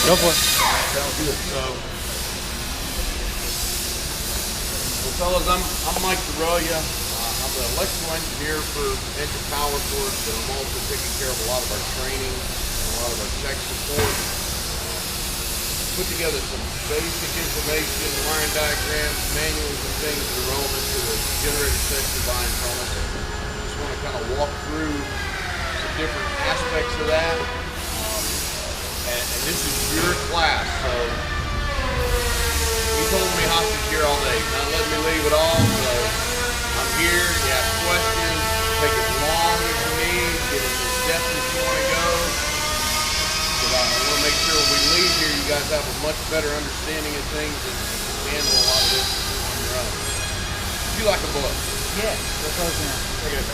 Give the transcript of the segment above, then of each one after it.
Go for it. Sounds good. Well, fellas, I'm Mike DeRoya. I'm the electrical engineer for Engine Power Source, but I'm also taking care of a lot of our training and a lot of our tech support. Put together some basic information, wiring diagrams, manuals, and things that are relevant to the generator set you're buying from us. Just want to kind of walk through some different aspects of that. And this is your class, so he's holding me hostage here all day, not letting me leave at all, so I'm here. You have questions, take as long as you need, get as depth as you want to go. So I want to make sure when we leave here, you guys have a much better understanding of things and can handle a lot of this on your own. Would you like a book? Yeah, that's what I was going to say.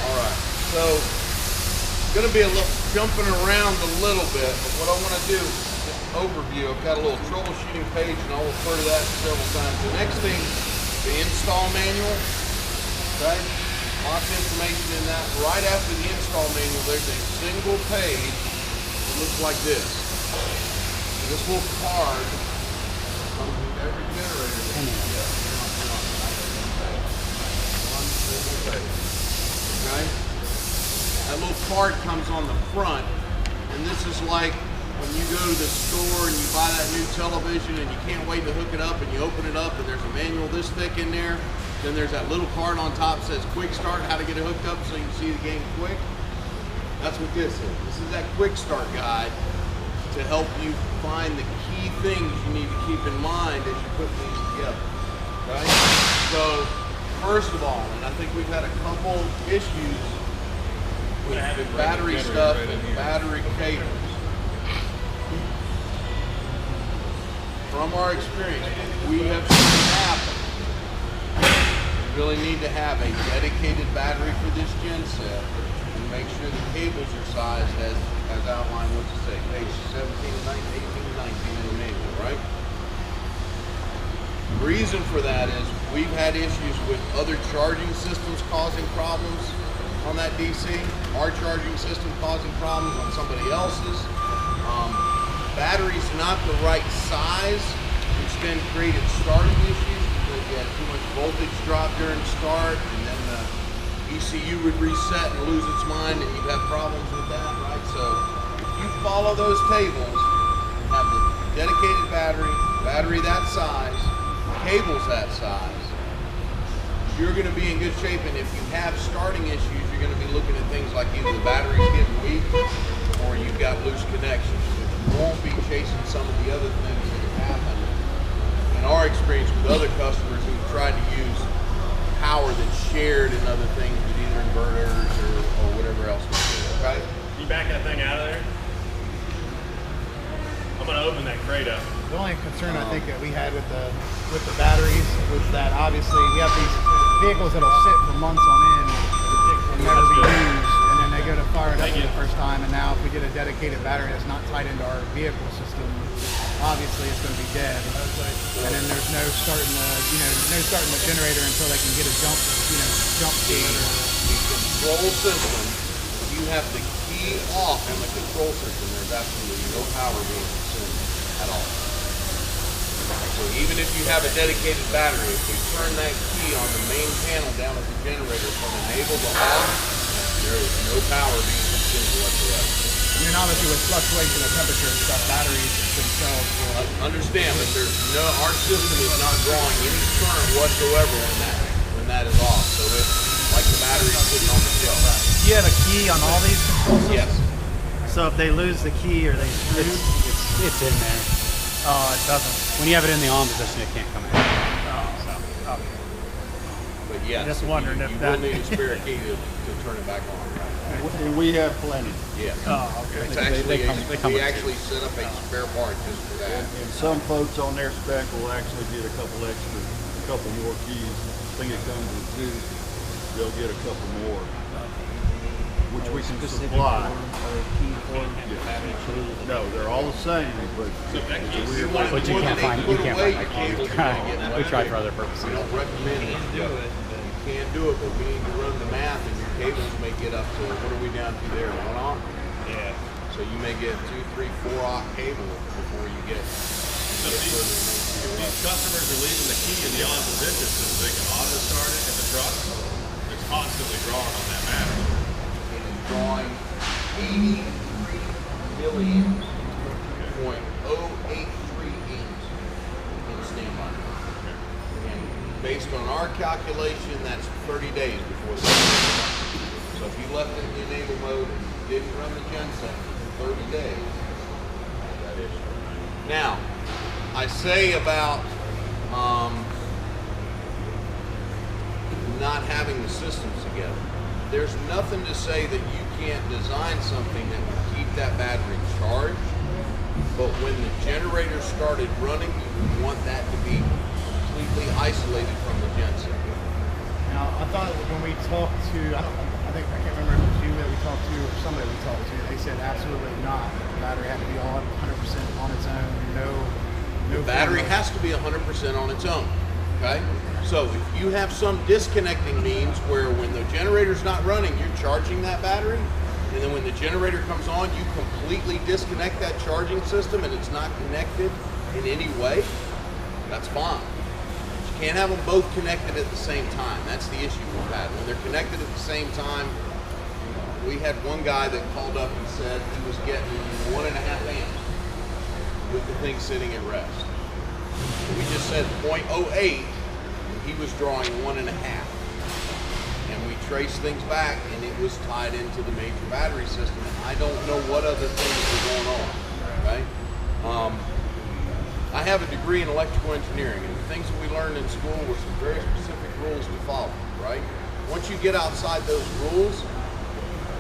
All right, so going to be a little jumping around a little bit, but what I want to do is just overview. I've got a little troubleshooting page, and I'll refer to that several times. The next thing, the install manual, right? Lots of information in that. Right after the install manual, there's a single page that looks like this. And this little card comes with every generator. One single page. Okay? That little card comes on the front, and this is like when you go to the store and you buy that new television and you can't wait to hook it up, and you open it up and there's a manual this thick in there. Then there's that little card on top that says quick start, how to get it hooked up so you can see the game quick. That's what this is. This is that quick start guide to help you find the key things you need to keep in mind as you put these together. Right? So first of all, and I think we've had a couple issues with battery stuff and battery cables. From our experience, we have seen it happen. You really need to have a dedicated battery for this gen set and make sure the cables are sized as outlined, what's it say, page 17 and 19, 18 and 19 in the manual, right? The reason for that is we've had issues with other charging systems causing problems on that DC, our charging system causing problems on somebody else's. Batteries not the right size, which then created starting issues because you had too much voltage drop during start, and then the ECU would reset and lose its mind, and you'd have problems with that, right? So if you follow those tables, and have the dedicated battery that size, cables that size, you're going to be in good shape. And if you have starting issues, you're going to be looking at things like either the battery's getting weak or you've got loose connections, which you won't be chasing some of the other things that have happened in our experience with other customers who've tried to use power that's shared in other things with either inverters or whatever else. Okay? Can you back that thing out of there? I'm going to open that crate up. The only concern I think that we had with the batteries was that obviously we have these vehicles that'll sit for months on end and never be used, and then they go to fire it up for the first time, and now if we get a dedicated battery that's not tied into our vehicle system, obviously it's going to be dead. And then there's no starting the generator until they can get a jump speed. The control system, if you have the key off in the control system, there's absolutely no power being consumed at all. So even if you have a dedicated battery, if we turn that key on the main panel down at the generator from enable to off, there is no power being consumed whatsoever. I mean, obviously with fluctuation of temperature and stuff, batteries themselves will... Understand that our system is not drawing any current whatsoever when that is off. So it's like the battery's sitting on the shelf. Do you have a key on all these control systems? Yes. So if they lose the key, are they screwed? It's in there. Oh, it doesn't. When you have it in the on position, it can't come in. Oh, okay. But yes, Just wondering if you that... will need a spare key to turn it back on. Right? And we have plenty. Yes. Oh, okay. It's actually come we with actually set up a spare part just for that. And some folks on their spec will actually get a couple more keys. I think it comes with two. They'll get a couple more, which we can supply. No, they're all the same, but But you can't find like we tried for other purposes. We don't recommend it. You can do it, but we need to run the math, and your cables may get up to, what are we down to there, 1 off? Yeah. So you may get 2, 3, 4 aught cable before you get So if further into your these customers are leaving the key in the on position so that they can auto start it in the truck, it's constantly drawing on that battery. It is drawing 83 milliamps, 0.083 amps in standby. And based on our calculation, that's 30 days before the so if you left it in enable mode and didn't run the genset for 30 days, that issue. Now, I say about not having the systems together. There's nothing to say that you can't design something that will keep that battery charged, but when the generator started running, you want that to be completely isolated from the genset. Now, I thought when we talked to, I can't remember if it was you that we talked to or somebody we talked to, they said absolutely not. The battery had to be on 100% on its own. No Battery has to be 100% on its own, okay? So if you have some disconnecting means where when the generator's not running, you're charging that battery, and then when the generator comes on, you completely disconnect that charging system and it's not connected in any way, that's fine. You can't have them both connected at the same time. That's the issue we've had. When they're connected at the same time, we had one guy that called up and said he was getting 1.5 amps with the thing sitting at rest. We just said 0.08, and he was drawing 1.5. And we traced things back, and it was tied into the major battery system. And I don't know what other things were going on, right? I have a degree in electrical engineering, and the things that we learned in school were some very specific rules to follow, right? Once you get outside those rules,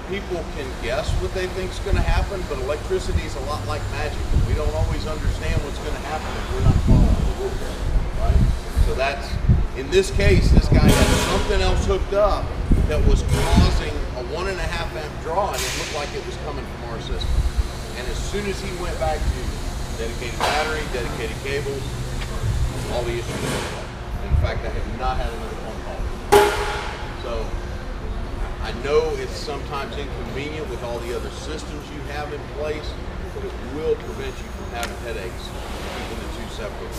people can guess what they think is going to happen, but electricity is a lot like magic. We don't always understand what's going to happen if we're not following the rules, right? So that's, in this case, this guy had something else hooked up that was causing a 1.5 amp draw, and it looked like it was coming from our system. And as soon as he went back to dedicated battery, dedicated cables, all the issues went away. In fact, I have not had another phone call. So I know it's sometimes inconvenient with all the other systems you have in place, but it will prevent you from having headaches keeping the two separate.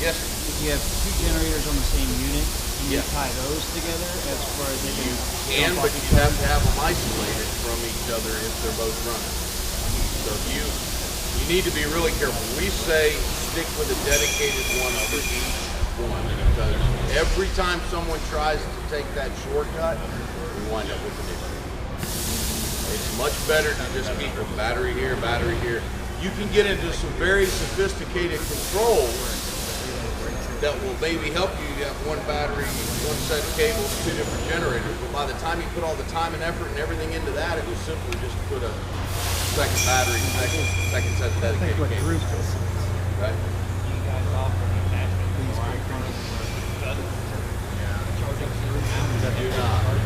Yes? If you have two generators on the same unit, can you Yeah. tie those together as far as they You can can, but you have to have them isolated from each other if they're both running. So you need to be really careful. We say stick with a dedicated one for each one, because every time someone tries to take that shortcut, we wind up with an issue. It's much better to just keep a battery here, battery here. You can get into some very sophisticated controls that will maybe help you. You have one battery, one set of cables, two different generators, but by the time you put all the time and effort and everything into that, it was simply just to put a second battery, second set of dedicated cables. Right?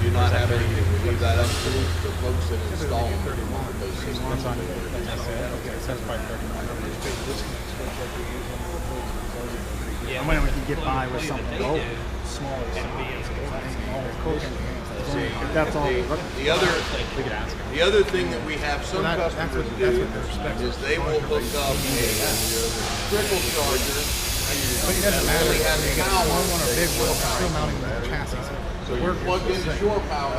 Do not have anything. We leave that up to the folks that install them with those systems. I'm wondering if we can get by with something lower, smaller. If that's all. The other thing that we have some customers do is they will hook up a trickle charger. But it doesn't matter. Really has You got power. one or big one, it's still mounting the chassis. So you're plugged into shore power,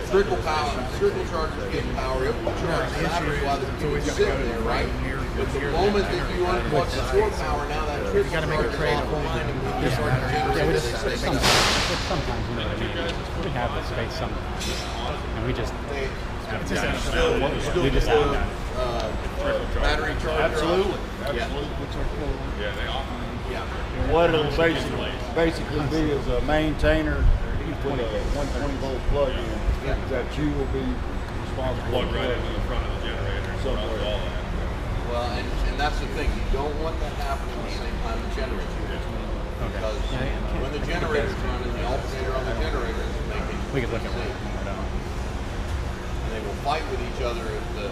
trickle charger getting power, it will charge the battery while the it's sitting there, right? But the moment that you unplug the shore power, now that trickle charger is offline and we start to generate this. Sometimes, you know, we have the space sometimes, and we just Still just battery charger. Absolutely. Yeah. Yeah, they often. Yeah. What it'll basically be is a maintainer with a 120 volt plug-in that you will be responsible Plug for. right into the front of the generator and run with all that. Well, and that's the thing. You don't want that happening at the same time the generator. Because when the generator's running, the alternator on the generator is making. we could look at it. And they will fight with each other if the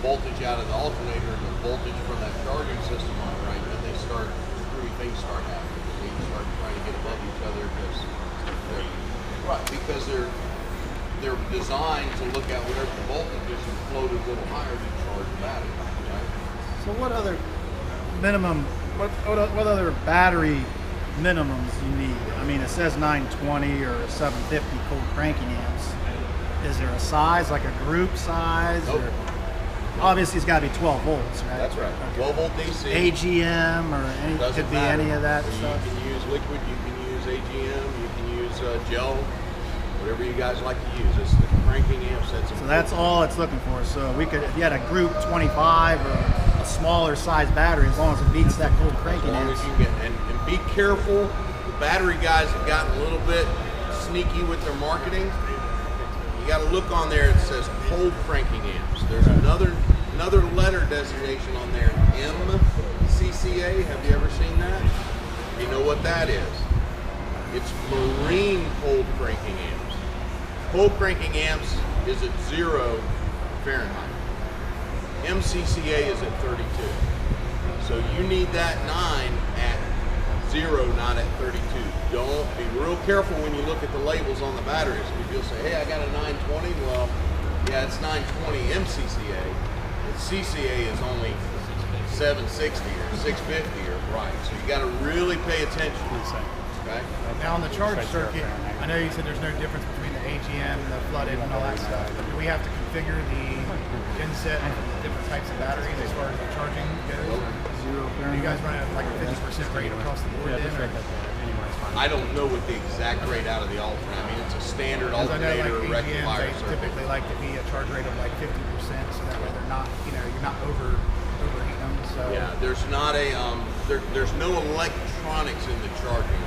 voltage out of the alternator and the voltage from that charging system on it, right? Then they start, screwy things start happening. They start trying to get above each other because they're they're designed to look at whatever the voltage is and float a little higher to charge the battery. Right? So what other minimum, what other battery minimums you need? I mean, it says 920 or 750 cold cranking amps. Is there a size, like a group size? Nope. Or obviously it's got to be 12 volts, right? That's right. 12 volt DC. AGM or any, Doesn't could be matter. any of that You stuff. can use liquid, you can use AGM, you can use gel, whatever you guys like to use. It's the cranking amps that's So that's all it's looking for. So we could, if you had a group 25 or a smaller size battery, as long as it beats that cold As cranking long amps. as you get, and be careful. The battery guys have gotten a little bit sneaky with their marketing. You got to look on there. It says cold cranking amps. There's another letter designation on there. MCCA. Have you ever seen that? You know what that is? It's marine cold cranking amps. Cold cranking amps is at 0 Fahrenheit. MCCA is at 32. So you need that 9 at 0, not at 32. Don't be real careful when you look at the labels on the batteries. Because you'll say, hey, I got a 920. Well, yeah, it's 920 MCCA. And CCA is only 760 or 650 or right. So you got to really pay attention. Okay? Now on the charge circuit, I know you said there's no difference between the AGM, the flooded, and all that stuff. But do we have to configure the inset for the different types of batteries as far as the charging goes? Are you guys running like a 50% rate across the board? Yeah, then, that's or- right. I don't know what the exact rate out of the alternator. I mean, it's a standard 'Cause I know alternator like AGMs, rectifier they circuit. typically like to be a charge rate of like 50%, so that way they're not, you're not overheating them. So Yeah, there's not a there's no electronics in the charging